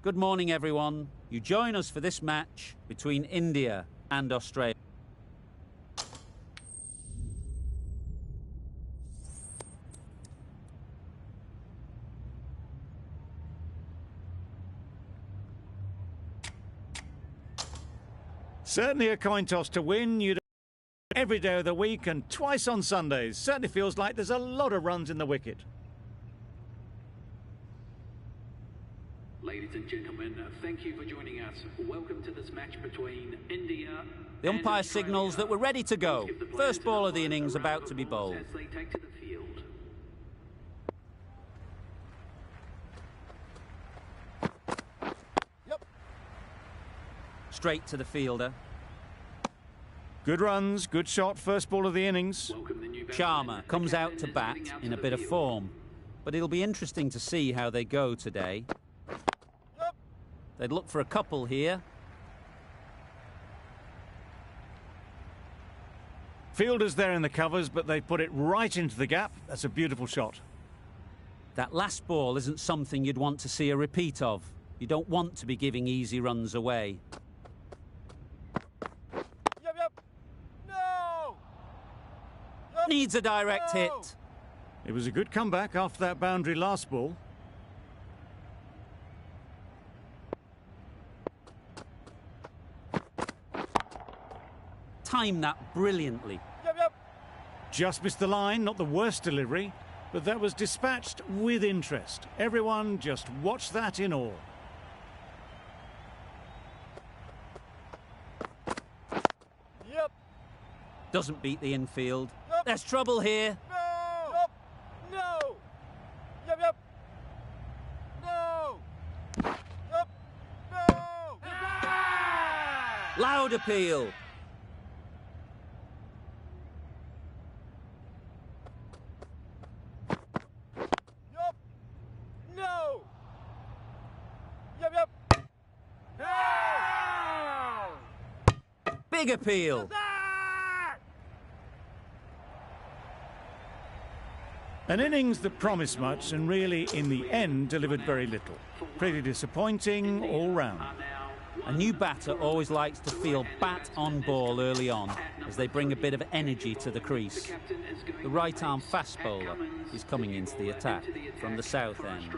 Good morning, everyone. You join us for this match between India and Australia. Certainly a coin toss to win. You'd every day of the week and twice on Sundays. Certainly feels like there's a lot of runs in the wicket. Ladies and gentlemen, thank you for joining us. Welcome to this match between India. The umpire signals that we're ready to go. First ball of the innings about to be bowled. As they take to the field. Straight to the fielder. Good runs, good shot, first ball of the innings. Sharma comes out to bat in a bit of form, but it'll be interesting to see how they go today. They'd look for a couple here. Fielders there in the covers, but they put it right into the gap. That's a beautiful shot. That last ball isn't something you'd want to see a repeat of. You don't want to be giving easy runs away. No! Needs a direct hit. It was a good comeback after that boundary last ball. Timed that brilliantly. Just missed the line, not the worst delivery, but that was dispatched with interest. Everyone just watched that in awe. Doesn't beat the infield. There's trouble here. No! No! No! No! Loud appeal. No! Big appeal. An innings that promised much and really, in the end, delivered very little. Pretty disappointing all round. A new batter always likes to feel bat on ball early on as they bring a bit of energy to the crease. The right-arm fast bowler is coming into the attack from the south end.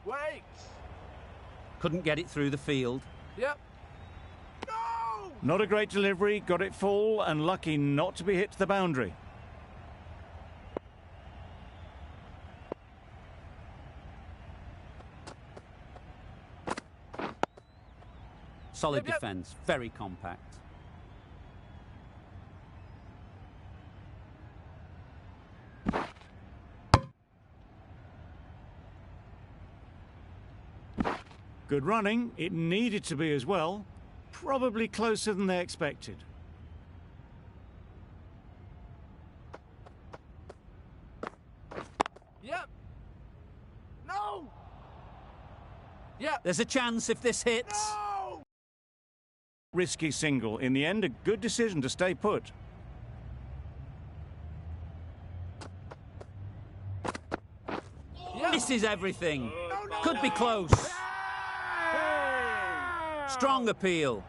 Wait! Couldn't get it through the field. Yep. No! Not a great delivery, got it full and lucky not to be hit to the boundary. Solid defence, very compact. Good running, it needed to be as well. Probably closer than they expected. Yep. No! Yep. There's a chance if this hits. No! Risky single. In the end, a good decision to stay put. Yep. Misses everything. No, Could be close. Strong appeal.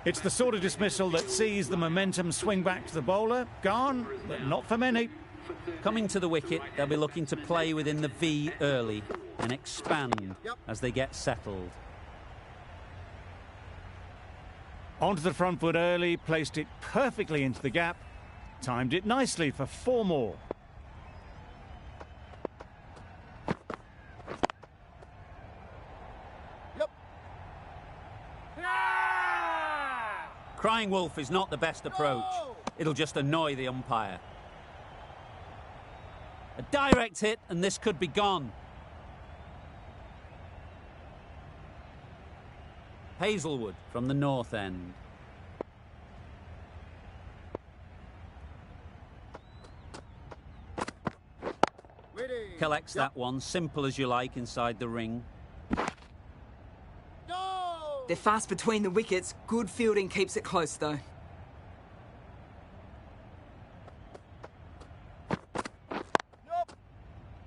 It's the sort of dismissal that sees the momentum swing back to the bowler. Gone, but not for many. Coming to the wicket, they'll be looking to play within the V early and expand as they get settled. Onto the front foot early, placed it perfectly into the gap. Timed it nicely for 4 more. Crying wolf is not the best approach. It'll just annoy the umpire. A direct hit and this could be gone. Hazelwood from the north end. Collects that one, simple as you like, inside the ring. No! They're fast between the wickets. Good fielding keeps it close, though.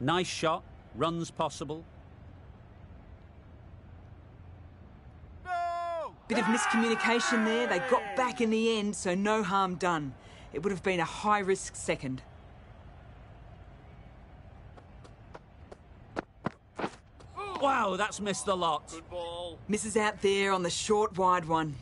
Nice shot, runs possible. No! Bit of miscommunication there. They got back in the end, so no harm done. It would have been a high-risk second. Wow, that's missed the lot. Good ball. Misses out there on the short, wide one.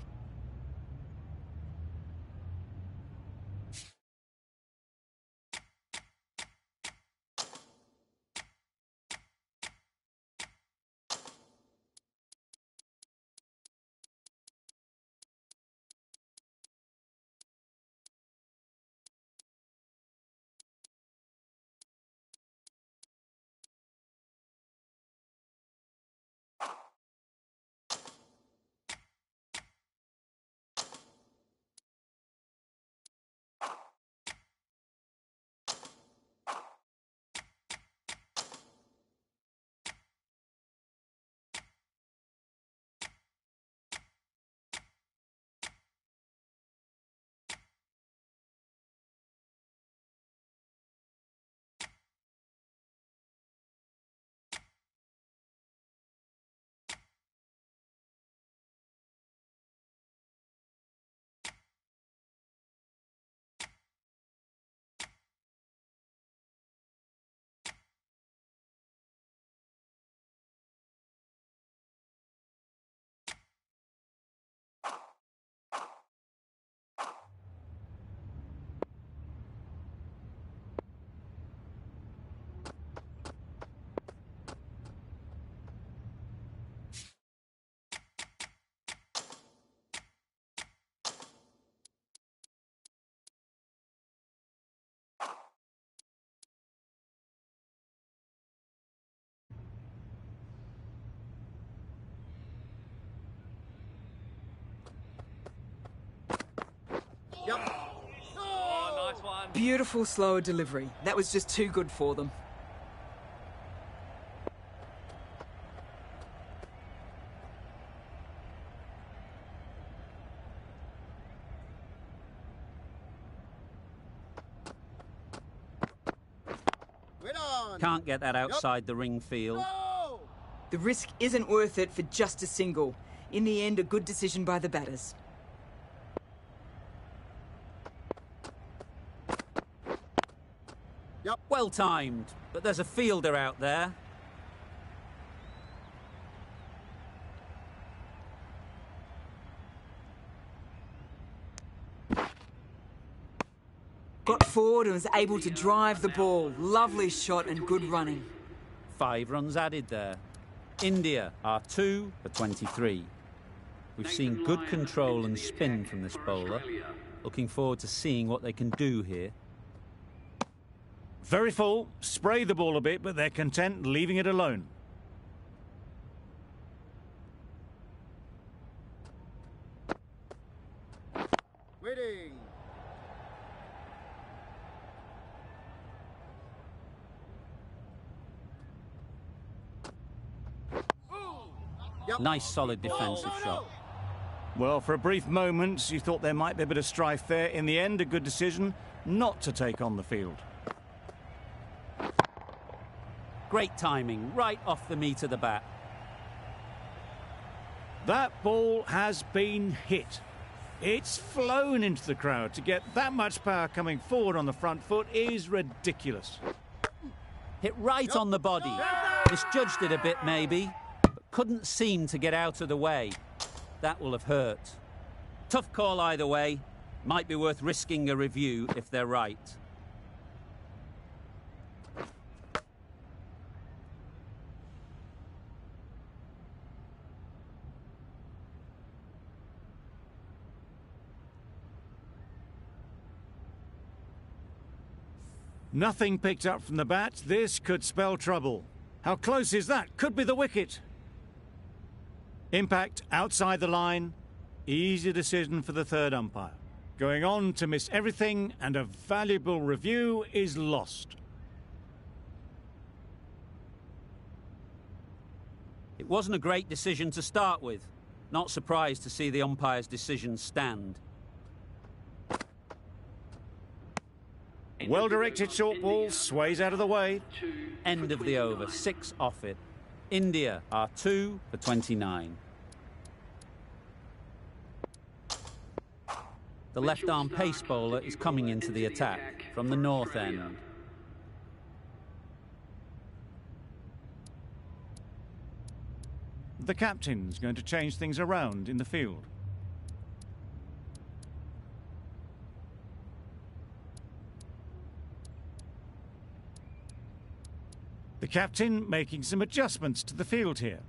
Oh, nice one. Beautiful slower delivery. That was just too good for them. Can't get that outside the ring field. The risk isn't worth it for just a single. In the end, a good decision by the batters. Well timed, but there's a fielder out there. Got forward and was able to drive the ball. Lovely shot and good running. 5 runs added there. India are 2 for 23. We've seen good control and spin from this bowler. Looking forward to seeing what they can do here. Very full, spray the ball a bit, but they're content leaving it alone. Waiting. Nice solid defensive shot. Well, for a brief moment, you thought there might be a bit of strife there. In the end, a good decision not to take on the field. Great timing, right off the meat of the bat. That ball has been hit. It's flown into the crowd. To get that much power coming forward on the front foot is ridiculous. Hit right on the body. Misjudged it a bit maybe, but couldn't seem to get out of the way. That will have hurt. Tough call either way. Might be worth risking a review if they're right. Nothing picked up from the bat. This could spell trouble. How close is that? Could be the wicket. Impact outside the line. Easy decision for the third umpire. Going on to miss everything, and a valuable review is lost. It wasn't a great decision to start with. Not surprised to see the umpire's decision stand. Well-directed short ball sways out of the way. End of the over, 6 off it. India are 2 for 29. The left-arm pace bowler is coming into the attack from the north end. The captain's going to change things around in the field. The captain making some adjustments to the field here.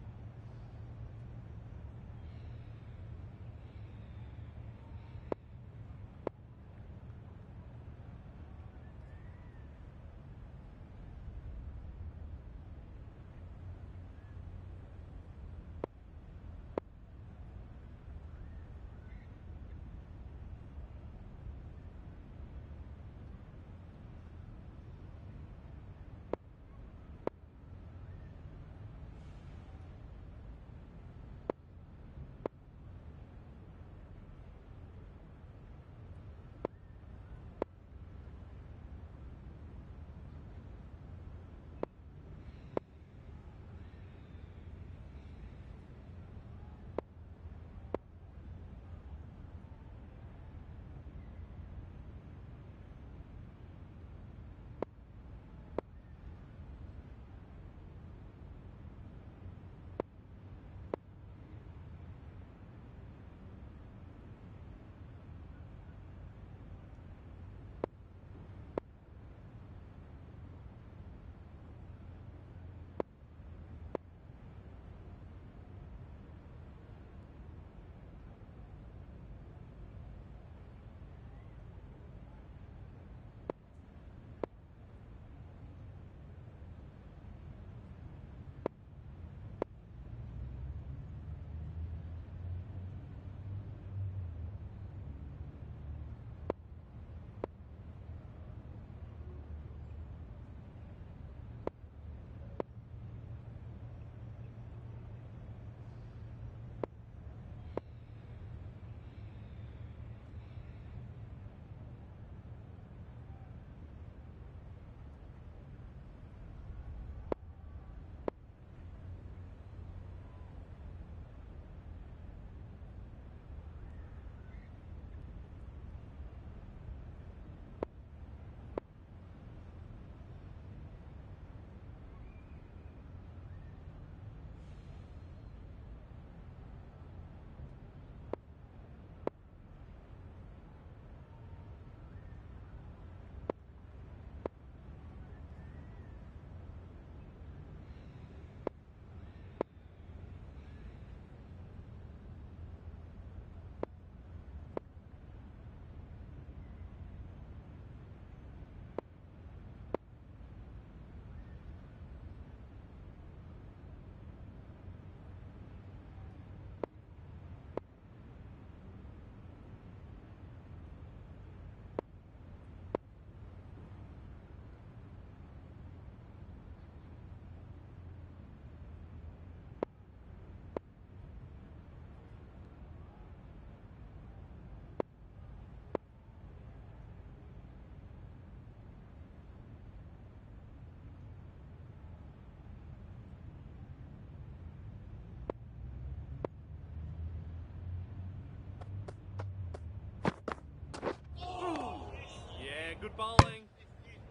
Good bowling.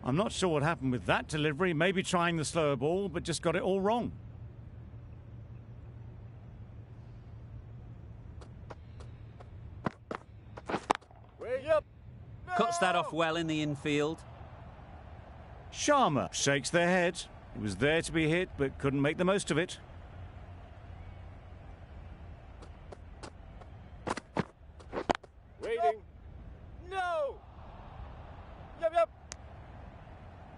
I'm not sure what happened with that delivery. Maybe trying the slower ball, but just got it all wrong. Yep. Cuts that off well in the infield. Sharma shakes their head. It was there to be hit, but couldn't make the most of it. Waiting. No. Yep.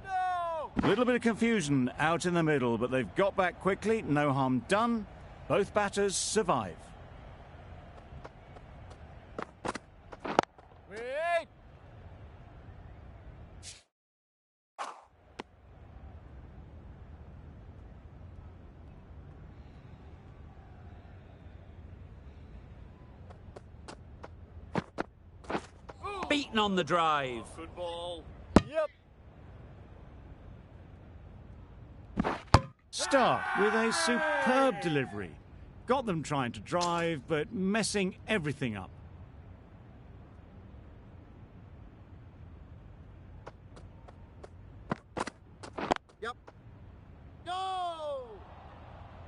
No. A little bit of confusion out in the middle, but they've got back quickly. No harm done. Both batters survive. Wait. Beaten on the drive. Good ball. Yep. start with a superb delivery. Got them trying to drive, but messing everything up. Yep. Go!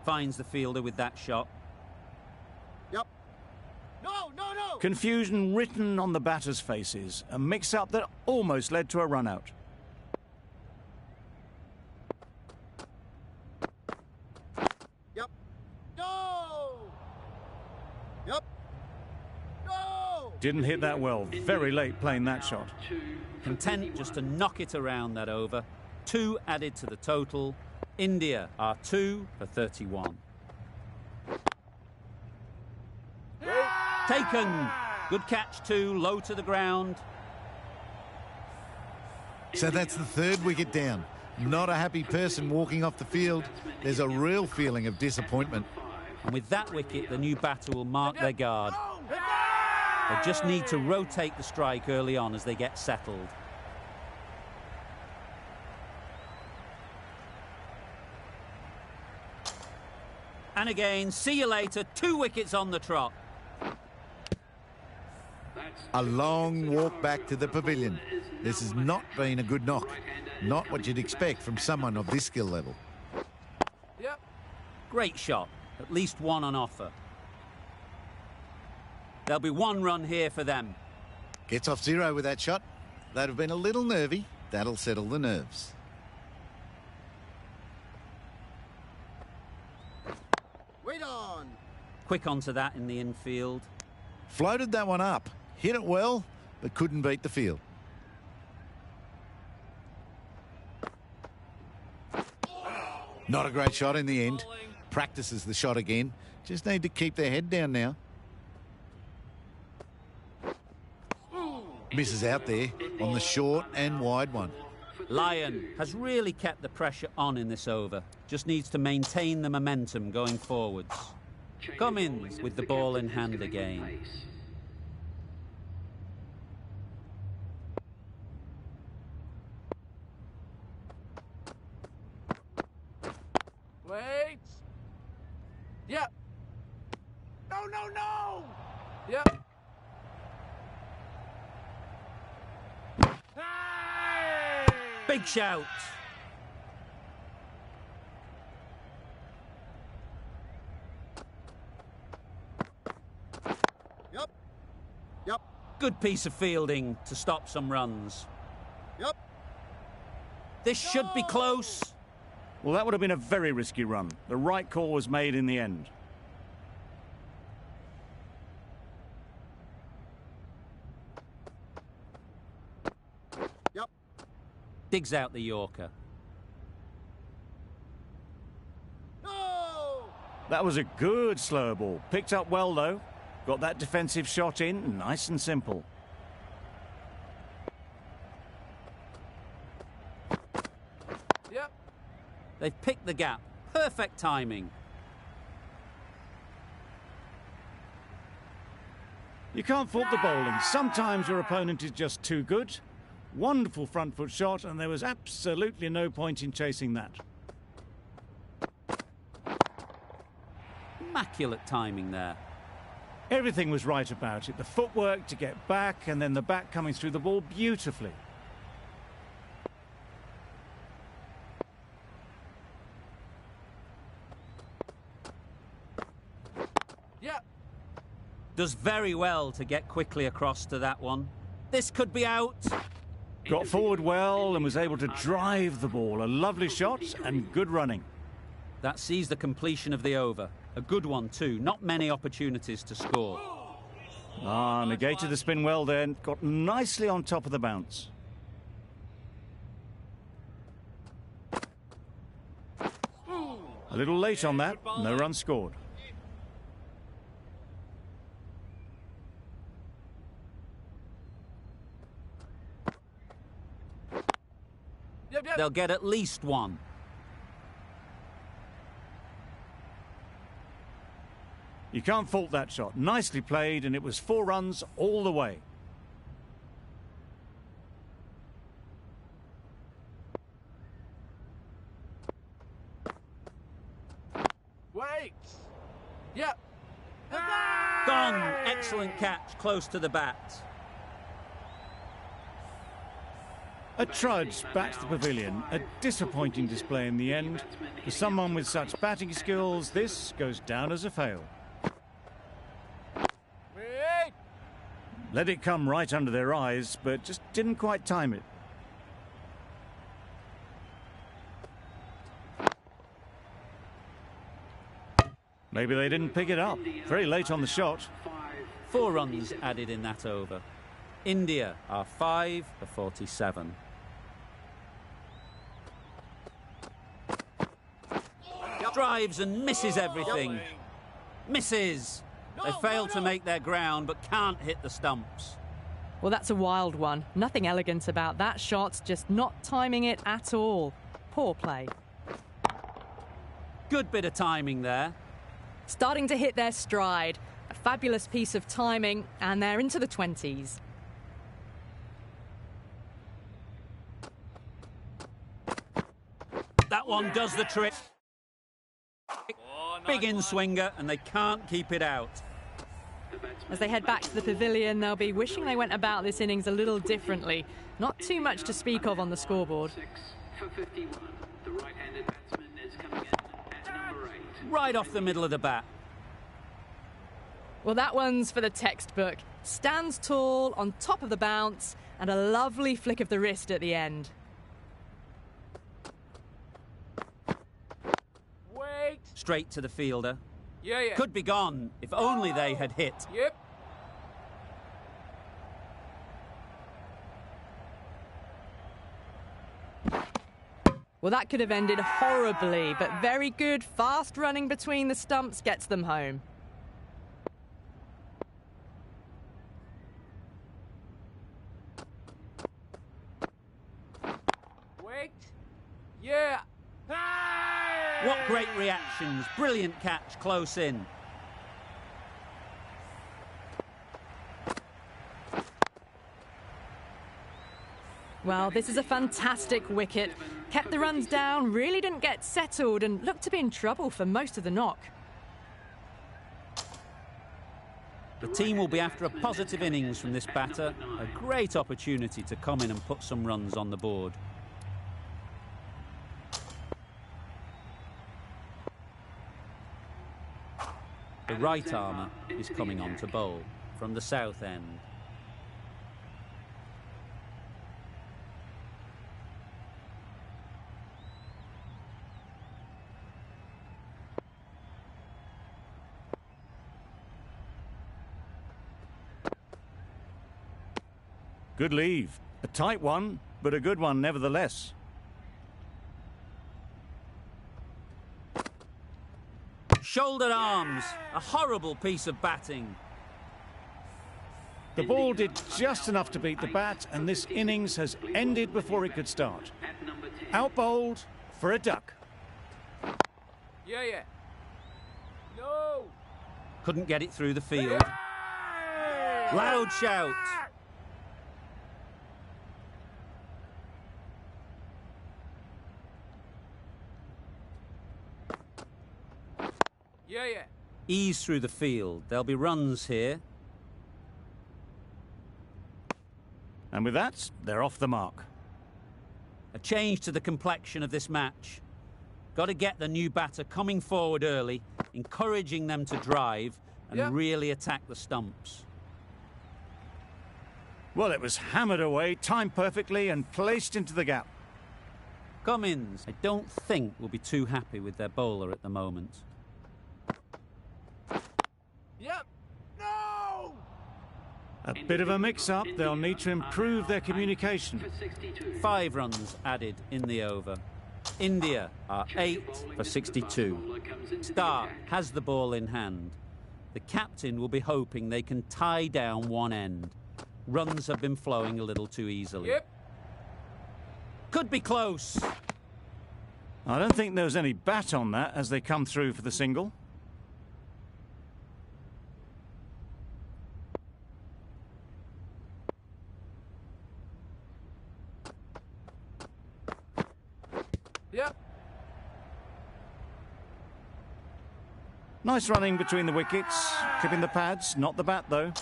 Finds the fielder with that shot. Yep. No, no, no! Confusion written on the batters' faces. A mix-up that almost led to a run-out. Yep. No! Yep. No! Didn't hit that well. Very late playing that shot. Content just to knock it around that over. 2 added to the total. India are 2 for 31. Taken. Good catch too, low to the ground. So that's the 3rd wicket down. Not a happy person walking off the field. There's a real feeling of disappointment. And with that wicket, the new batter will mark their guard. They just need to rotate the strike early on as they get settled. And again, see you later, 2 wickets on the trot. A long walk back to the pavilion. This has not been a good knock. Not what you'd expect from someone of this skill level. Yep. Great shot, at least 1 on offer. There'll be 1 run here for them. Gets off 0 with that shot. They'd have been a little nervy. That'll settle the nerves. Wait on. Quick onto that in the infield. Floated that one up. Hit it well, but couldn't beat the field. Not a great shot in the end. Practices the shot again. Just need to keep their head down now. Misses out there on the short and wide one. Lyon has really kept the pressure on in this over. Just needs to maintain the momentum going forwards. Cummins with the ball in hand again. Wait. Yep. No, no, no! Yep. Hey! Big shout. Yep. Yep. Good piece of fielding to stop some runs. Yep. This should be close. Well, that would have been a very risky run. The right call was made in the end. Yep. Digs out the Yorker. No! That was a good slow ball. Picked up well, though. Got that defensive shot in, nice and simple. Yep. They've picked the gap. Perfect timing. You can't fault the bowling. Sometimes your opponent is just too good. Wonderful front foot shot, and there was absolutely no point in chasing that. Immaculate timing there. Everything was right about it. The footwork to get back, and then the back coming through the ball beautifully. Yep. Does very well to get quickly across to that one. This could be out. Got forward well and was able to drive the ball. A lovely shot and good running. That sees the completion of the over. A good one too. Not many opportunities to score. Negated the spin well then. Got nicely on top of the bounce. A little late on that. No run scored. Yep, yep. They'll get at least 1. You can't fault that shot. Nicely played, and it was 4 runs all the way. Wait. Yep. Gone! Excellent catch, close to the bat. A trudge back to the pavilion. A disappointing display in the end. For someone with such batting skills, this goes down as a fail. Wait. Let it come right under their eyes, but just didn't quite time it. Maybe they didn't pick it up. Very late on the shot. 4 runs added in that over. India are 5 for 47. Drives and misses everything. Misses. They fail to make their ground but can't hit the stumps. Well, that's a wild one. Nothing elegant about that shot, just not timing it at all. Poor play. Good bit of timing there. Starting to hit their stride. A fabulous piece of timing, and they're into the 20s. That one does the trick. Big in-swinger, and they can't keep it out. As they head back to the pavilion, they'll be wishing they went about this innings a little differently. Not too much to speak of on the scoreboard. 6 for 51. The right-handed batsman is coming in at number 8. Right off the middle of the bat. Well, that one's for the textbook. Stands tall, on top of the bounce, and a lovely flick of the wrist at the end. Wait. Straight to the fielder. Yeah. Could be gone if only they had hit. Yep. Well, that could have ended horribly, but very good. Fast running between the stumps gets them home. Wait. Yeah. What great reactions. Brilliant catch close in. Well, this is a fantastic wicket. Kept the runs down, really didn't get settled, and looked to be in trouble for most of the knock. The team will be after a positive innings from this batter. A great opportunity to come in and put some runs on the board. The right armour is coming on to bowl from the south end. Good leave. A tight one, but a good one nevertheless. Shouldered arms. A horrible piece of batting. The ball did just enough to beat the bat, and this innings has ended before it could start. Out-bowled for a duck. Yeah. No. Couldn't get it through the field. Loud shout. Yeah. Ease through the field. There'll be runs here. And with that, they're off the mark. A change to the complexion of this match. Got to get the new batter coming forward early, encouraging them to drive and really attack the stumps. Well, it was hammered away, timed perfectly and placed into the gap. Cummins, I don't think, will be too happy with their bowler at the moment. Yep. No. A bit of a mix-up. They'll need to improve their communication. 5 runs added in the over. India are 8 for 62. Stark has the ball in hand. The captain will be hoping they can tie down one end. Runs have been flowing a little too easily. Yep. Could be close. I don't think there was any bat on that as they come through for the single. Yep. Nice running between the wickets, clipping the pads, not the bat though.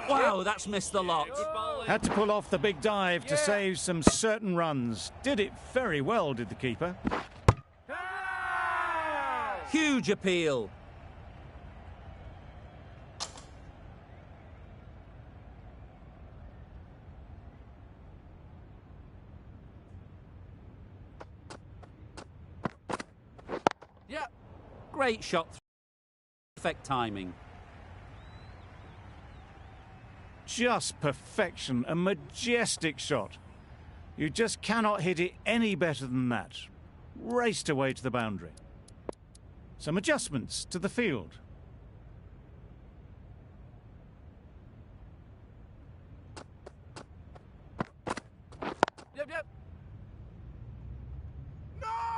Wow, that's missed the lot. Had to pull off the big dive to save some certain runs. Did it very well, did the keeper. Huge appeal. Yeah. Great shot. Perfect timing. Just perfection, a majestic shot. You just cannot hit it any better than that. Raced away to the boundary. Some adjustments to the field. Yep.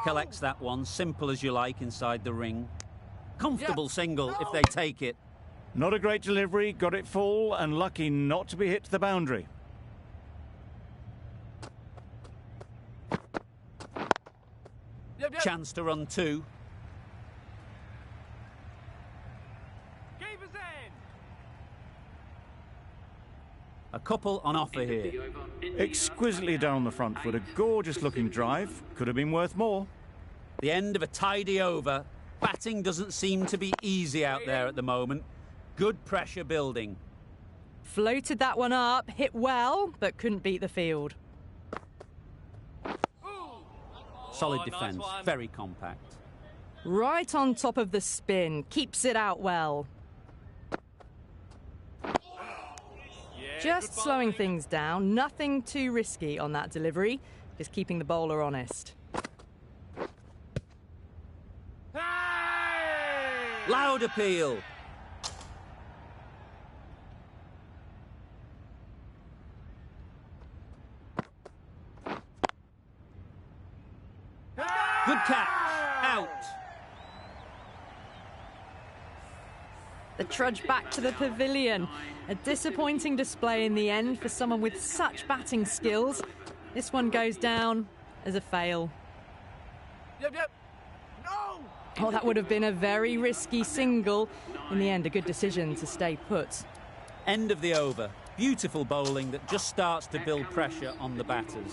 Collects that one, simple as you like, inside the ring. Comfortable Yeah. single if No. they take it. Not a great delivery, got it full and lucky not to be hit to the boundary. Yep. Chance to run two. Keeper's end. A couple on offer here. Exquisitely done on the front foot, a gorgeous looking drive. Could have been worth more. The end of a tidy over. Batting doesn't seem to be easy out there at the moment. Good pressure building. Floated that one up, hit well, but couldn't beat the field. Solid Oh, nice defence, one. very compact. Right on top of the spin, keeps it out well. Yeah, Just good slowing bowling. things down, nothing too risky on that delivery, just keeping the bowler honest. Loud appeal. Good catch. Out. The trudge back to the pavilion. A disappointing display in the end for someone with such batting skills. This one goes down as a fail. Yep. No! Oh, that would have been a very risky single. In the end, a good decision to stay put. End of the over. Beautiful bowling that just starts to build pressure on the batters.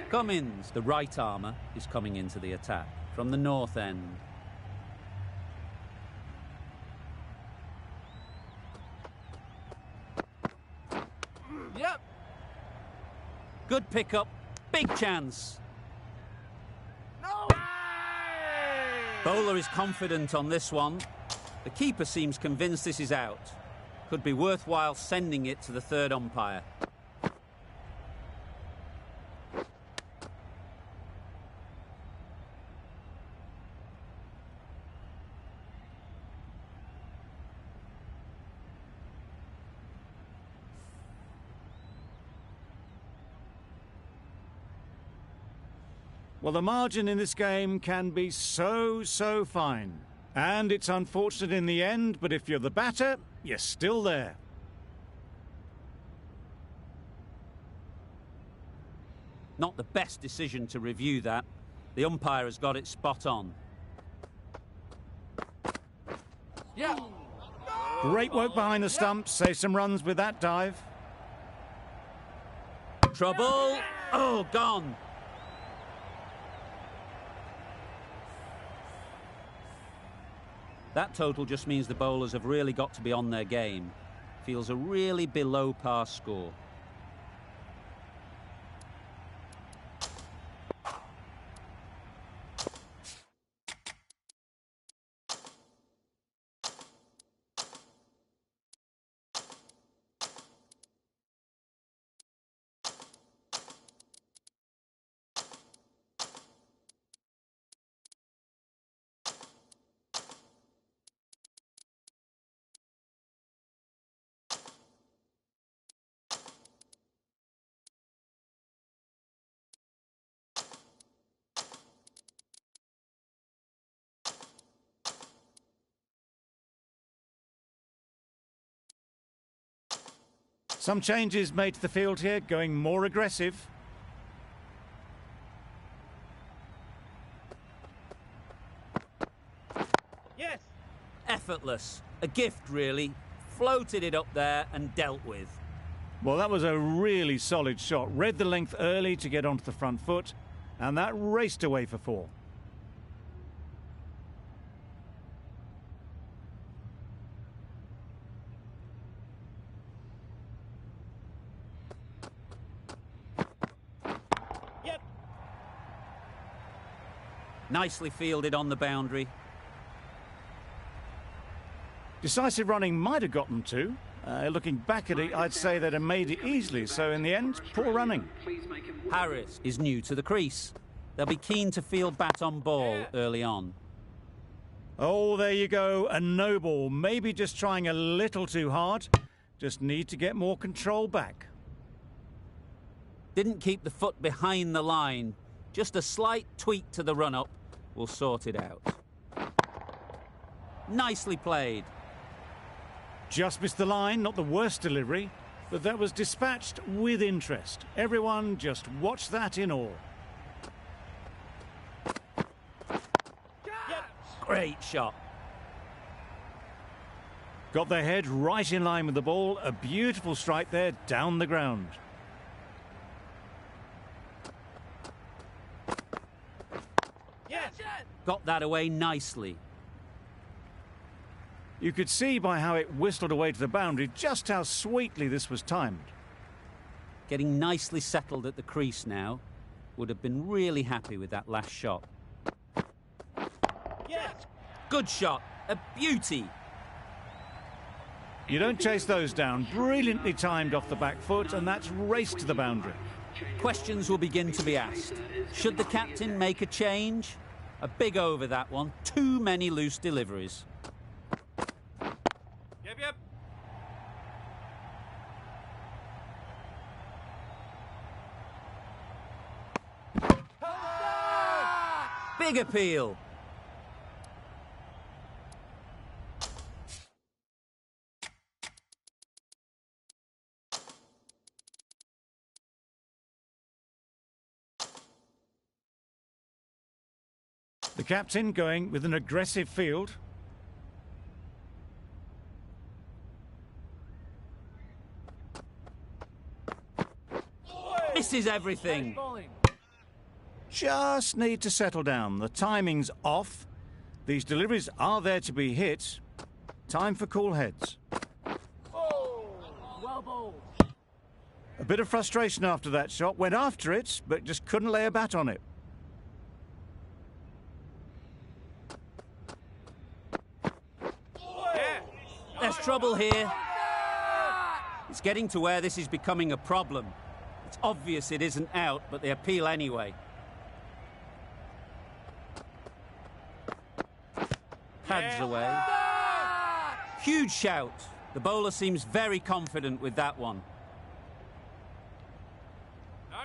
Cummins, the right armour, is coming into the attack from the north end. Yep. Good pickup. Big chance. No! Bowler is confident on this one. The keeper seems convinced this is out. Could be worthwhile sending it to the third umpire. Well, the margin in this game can be so fine. And it's unfortunate in the end, but if you're the batter, you're still there. Not the best decision to review that. The umpire has got it spot on. Yeah. Great work behind the stumps, save some runs with that dive. Trouble. Oh, gone. That total just means the bowlers have really got to be on their game. Feels a really below par score. Some changes made to the field here, going more aggressive. Yes. Effortless. A gift, really. Floated it up there and dealt with. Well, that was a really solid shot. Read the length early to get onto the front foot, and that raced away for 4. Yep. Nicely fielded on the boundary. Decisive running might have got them to. Looking back at it, I'd say they'd have made it easily. So in the end, poor running. Harris is new to the crease. They'll be keen to field bat on ball early on. Oh, there you go. A no ball. Maybe just trying a little too hard. Just need to get more control back. Didn't keep the foot behind the line. Just a slight tweak to the run-up will sort it out. Nicely played. Just missed the line, not the worst delivery, but that was dispatched with interest. Everyone just watch that in awe. Great shot. Got their head right in line with the ball. A beautiful strike there down the ground. Yes. Got that away nicely. You could see by how it whistled away to the boundary just how sweetly this was timed. Getting nicely settled at the crease now. Would have been really happy with that last shot. Yes. Good shot. A beauty. You don't chase those down. Brilliantly timed off the back foot, and that's raced to the boundary. Questions will begin to be asked. Should the captain make a change? A big over, that one. Too many loose deliveries. Yep. Big appeal. The captain going with an aggressive field. Misses everything. Just need to settle down. The timing's off. These deliveries are there to be hit. Time for cool heads. Well bowled. A bit of frustration after that shot. Went after it, but just couldn't lay a bat on it. There's trouble here. It's getting to where this is becoming a problem. It's obvious it isn't out, but they appeal anyway. Pads away. Huge shout. The bowler seems very confident with that one. No.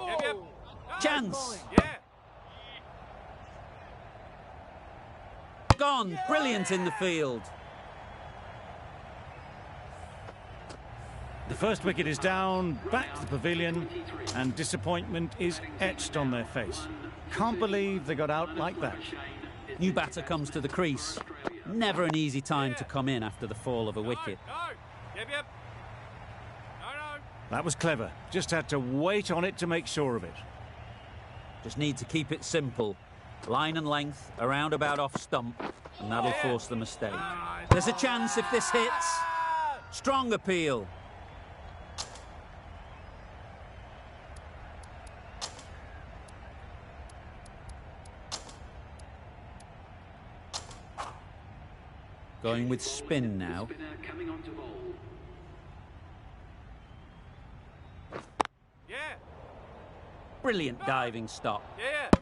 Yep. Chance. Yeah. Gone. Brilliant in the field. The first wicket is down, back to the pavilion, and disappointment is etched on their face. Can't believe they got out like that. New batter comes to the crease. Never an easy time to come in after the fall of a wicket. No. Yep. No. That was clever. Just had to wait on it to make sure of it. Just need to keep it simple. Line and length, around about off stump, and that'll force the mistake. There's a chance if this hits. Strong appeal. Going with spin now. Yeah. Brilliant diving stop. Yeah. No.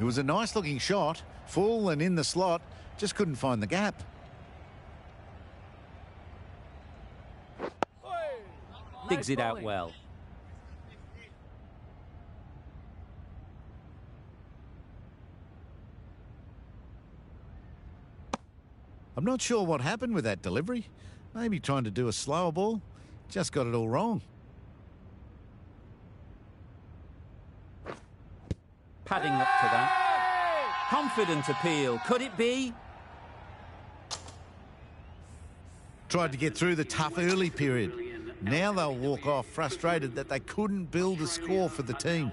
It was a nice looking shot, full and in the slot, just couldn't find the gap. Digs it out well. I'm not sure what happened with that delivery. Maybe trying to do a slower ball. Just got it all wrong. Padding up to that. Confident appeal. Could it be? Tried to get through the tough early period. Now they'll walk off frustrated that they couldn't build a score for the team.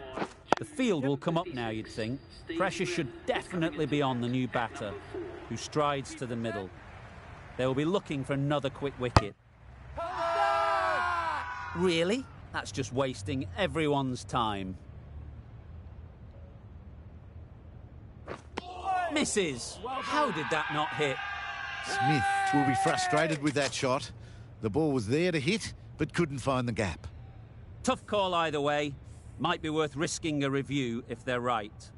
The field will come up now, you'd think. Pressure should definitely be on the new batter, who strides to the middle. They will be looking for another quick wicket. Really? That's just wasting everyone's time. Misses. How did that not hit? Smith will be frustrated with that shot. The ball was there to hit, but couldn't find the gap. Tough call either way. Might be worth risking a review if they're right.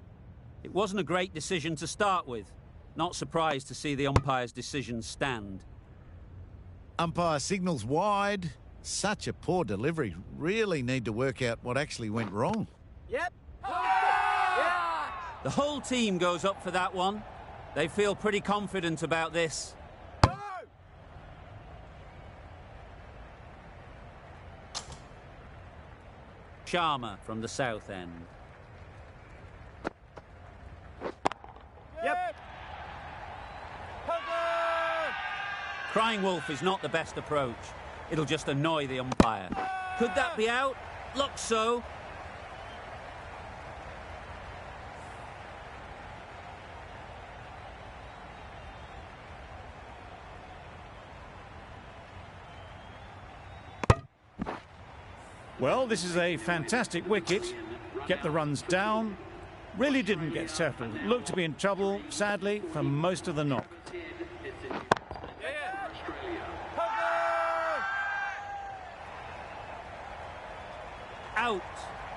It wasn't a great decision to start with. Not surprised to see the umpire's decision stand. Umpire signals wide. Such a poor delivery. Really need to work out what actually went wrong. Yep. The whole team goes up for that one. They feel pretty confident about this. Sharma from the south end. Yep. Crying wolf is not the best approach. It'll just annoy the umpire. Could that be out? Looks so. Well, this is a fantastic wicket. Get the runs down. Really didn't get settled. Looked to be in trouble, sadly, for most of the knock. Out.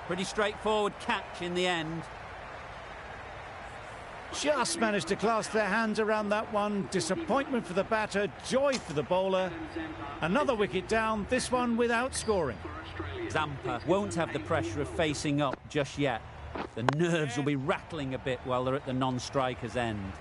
Pretty straightforward catch in the end. Just managed to clasp their hands around that one. Disappointment for the batter, joy for the bowler. Another wicket down, this one without scoring. Zampa won't have the pressure of facing up just yet. The nerves will be rattling a bit while they're at the non-striker's end.